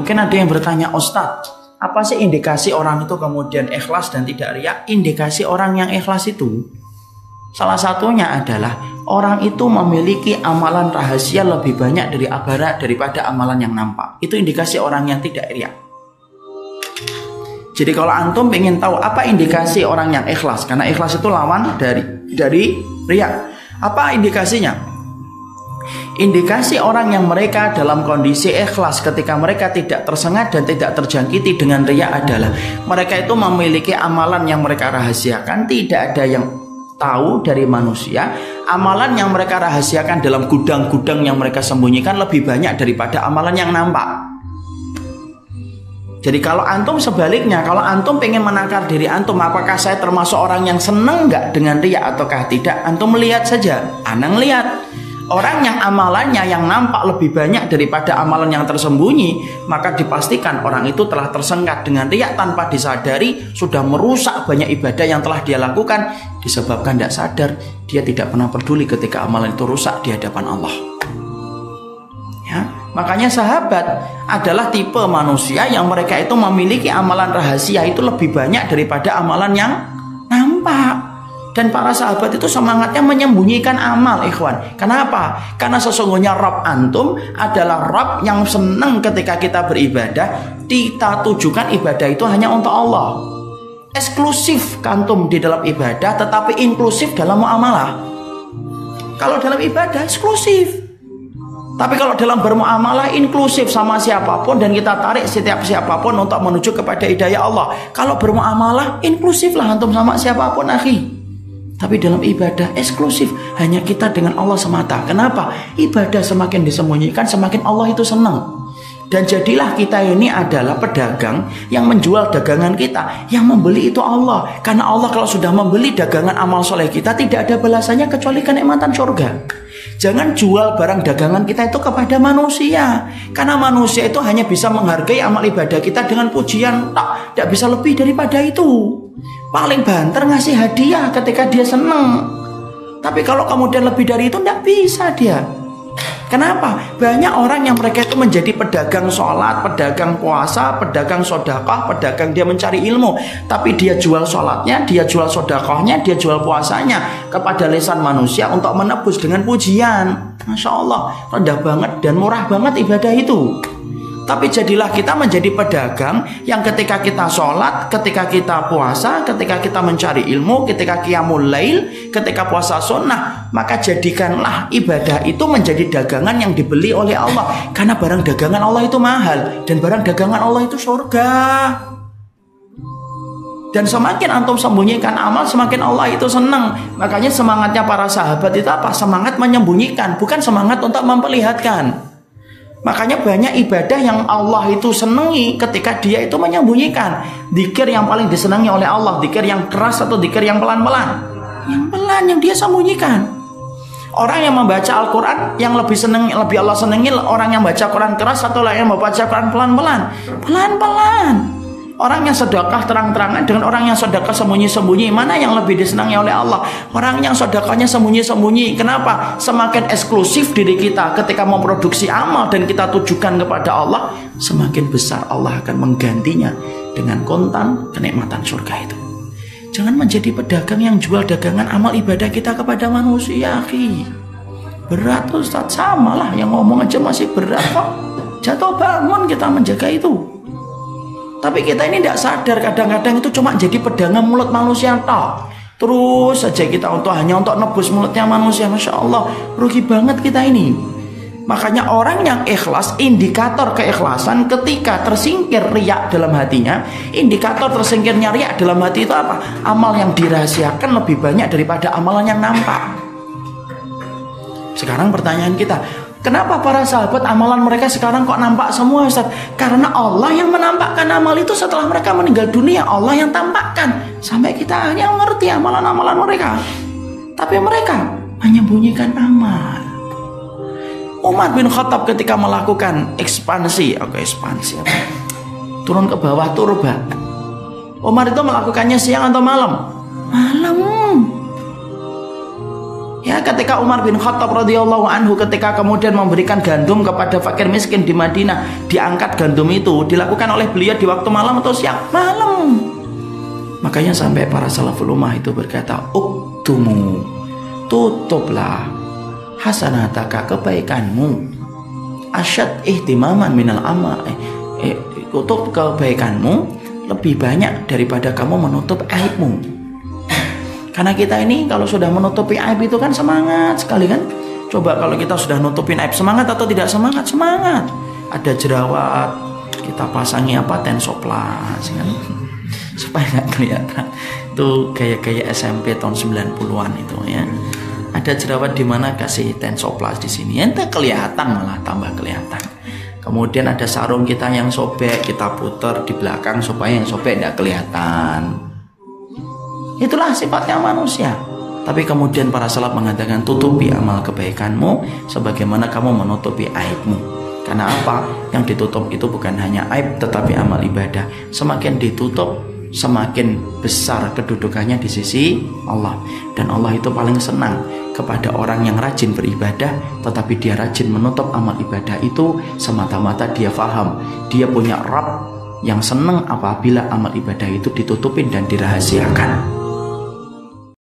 Mungkin ada yang bertanya, Ustadz, apa sih indikasi orang itu kemudian ikhlas dan tidak riya? Indikasi orang yang ikhlas itu salah satunya adalah orang itu memiliki amalan rahasia lebih banyak daripada amalan yang nampak. Itu indikasi orang yang tidak riya. Jadi kalau antum ingin tahu apa indikasi orang yang ikhlas, karena ikhlas itu lawan dari riya. Apa indikasinya? Indikasi orang yang mereka dalam kondisi ikhlas ketika mereka tidak tersengat dan tidak terjangkiti dengan riya adalah mereka itu memiliki amalan yang mereka rahasiakan, tidak ada yang tahu dari manusia. Amalan yang mereka rahasiakan dalam gudang-gudang yang mereka sembunyikan lebih banyak daripada amalan yang nampak. Jadi kalau antum sebaliknya, kalau antum pengen menakar diri antum, apakah saya termasuk orang yang seneng nggak dengan riya ataukah tidak, antum melihat saja. Anang lihat orang yang amalannya yang nampak lebih banyak daripada amalan yang tersembunyi, maka dipastikan orang itu telah tersengat dengan riya tanpa disadari, sudah merusak banyak ibadah yang telah dia lakukan disebabkan tidak sadar dia tidak pernah peduli ketika amalan itu rusak di hadapan Allah. Ya, makanya sahabat adalah tipe manusia yang mereka itu memiliki amalan rahasia itu lebih banyak daripada amalan yang nampak. Dan para sahabat itu semangatnya menyembunyikan amal, ikhwan. Kenapa? Karena sesungguhnya Rabb antum adalah Rabb yang senang ketika kita beribadah, kita tujukan ibadah itu hanya untuk Allah. Eksklusif kantum di dalam ibadah, tetapi inklusif dalam muamalah. Kalau dalam ibadah eksklusif, tapi kalau dalam bermuamalah inklusif sama siapapun, dan kita tarik setiap siapapun untuk menuju kepada hidayah Allah. Kalau bermuamalah inklusif lah antum sama siapapun, akhi. Tapi dalam ibadah eksklusif, hanya kita dengan Allah semata. Kenapa? Ibadah semakin disembunyikan, semakin Allah itu senang. Dan jadilah kita ini adalah pedagang yang menjual dagangan kita. Yang membeli itu Allah. Karena Allah kalau sudah membeli dagangan amal soleh kita, tidak ada balasannya kecuali kenikmatan surga. Jangan jual barang dagangan kita itu kepada manusia. Karena manusia itu hanya bisa menghargai amal ibadah kita dengan pujian. Tidak bisa lebih daripada itu. Paling banter ngasih hadiah ketika dia seneng. Tapi kalau kemudian lebih dari itu tidak bisa dia. Kenapa? Banyak orang yang mereka itu menjadi pedagang sholat, pedagang puasa, pedagang sodakah, pedagang dia mencari ilmu. Tapi dia jual sholatnya, dia jual sodakahnya, dia jual puasanya kepada lisan manusia untuk menebus dengan pujian. Masya Allah, rendah banget dan murah banget ibadah itu. Tapi jadilah kita menjadi pedagang yang ketika kita sholat, ketika kita puasa, ketika kita mencari ilmu, ketika qiyamul lail, ketika puasa sunnah, maka jadikanlah ibadah itu menjadi dagangan yang dibeli oleh Allah. Karena barang dagangan Allah itu mahal, dan barang dagangan Allah itu surga. Dan semakin antum sembunyikan amal, semakin Allah itu senang. Makanya semangatnya para sahabat itu apa? Semangat menyembunyikan, bukan semangat untuk memperlihatkan. Makanya banyak ibadah yang Allah itu senangi ketika dia itu menyembunyikan. Dzikir yang paling disenangi oleh Allah, dzikir yang keras atau dzikir yang pelan-pelan? Yang pelan, yang dia sembunyikan. Orang yang membaca Al-Quran yang lebih Allah senangi orang yang baca Quran keras atau yang membaca Quran pelan-pelan? Pelan-pelan. Orang yang sedekah terang-terangan dengan orang yang sedekah sembunyi-sembunyi, mana yang lebih disenangi oleh Allah? Orang yang sedekahnya sembunyi-sembunyi. Kenapa? Semakin eksklusif diri kita ketika memproduksi amal dan kita tujukan kepada Allah, semakin besar Allah akan menggantinya dengan kontan kenikmatan surga itu. Jangan menjadi pedagang yang jual dagangan amal ibadah kita kepada manusia, akhi. Berat Ustaz, sama lah yang ngomong aja masih berat kok. Jatuh bangun kita menjaga itu. Tapi kita ini tidak sadar, kadang-kadang itu cuma jadi pedagang mulut manusia toh. Terus saja kita hanya untuk nebus mulutnya manusia. Masya Allah, rugi banget kita ini. Makanya orang yang ikhlas, indikator keikhlasan ketika tersingkir riya dalam hatinya. Indikator tersingkirnya riya dalam hati itu apa? Amal yang dirahasiakan lebih banyak daripada amalan yang nampak. Sekarang pertanyaan kita, kenapa para sahabat amalan mereka sekarang kok nampak semua, Ustaz? Karena Allah yang menampakkan amal itu setelah mereka meninggal dunia. Allah yang tampakkan. Sampai kita hanya mengerti amalan-amalan mereka. Tapi mereka menyembunyikan amal. Umar bin Khattab ketika melakukan ekspansi apa? Turun ke bawah turba. Umar itu melakukannya siang atau malam? Malam. Ya, ketika Umar bin Khattab radhiyallahu anhu ketika kemudian memberikan gandum kepada fakir miskin di Madinah, diangkat gandum itu dilakukan oleh beliau di waktu malam atau siang? Malam. Makanya sampai para salaful ummah itu berkata, uktumu, tutuplah hasanataka, kebaikanmu, asyad ihtimaman minal amal, tutup kebaikanmu lebih banyak daripada kamu menutup aibmu. Karena kita ini kalau sudah menutupi aib itu kan semangat sekali kan. Coba kalau kita sudah nutupin aib, semangat atau tidak semangat? Semangat. Ada jerawat, kita pasangi apa, tensoplas kan, supaya nggak kelihatan. Itu gaya-gaya SMP tahun 90-an itu ya. Ada jerawat di mana, kasih tensoplas di sini, ente kelihatan, malah tambah kelihatan. Kemudian ada sarung kita yang sobek, kita putar di belakang supaya yang sobek tidak kelihatan. Itulah sifatnya manusia. Tapi kemudian para salaf mengatakan, tutupi amal kebaikanmu sebagaimana kamu menutupi aibmu. Karena apa? Yang ditutup itu bukan hanya aib tetapi amal ibadah. Semakin ditutup, semakin besar kedudukannya di sisi Allah. Dan Allah itu paling senang kepada orang yang rajin beribadah, tetapi dia rajin menutup amal ibadah itu semata-mata dia faham, dia punya Rabb yang senang apabila amal ibadah itu ditutupin dan dirahasiakan.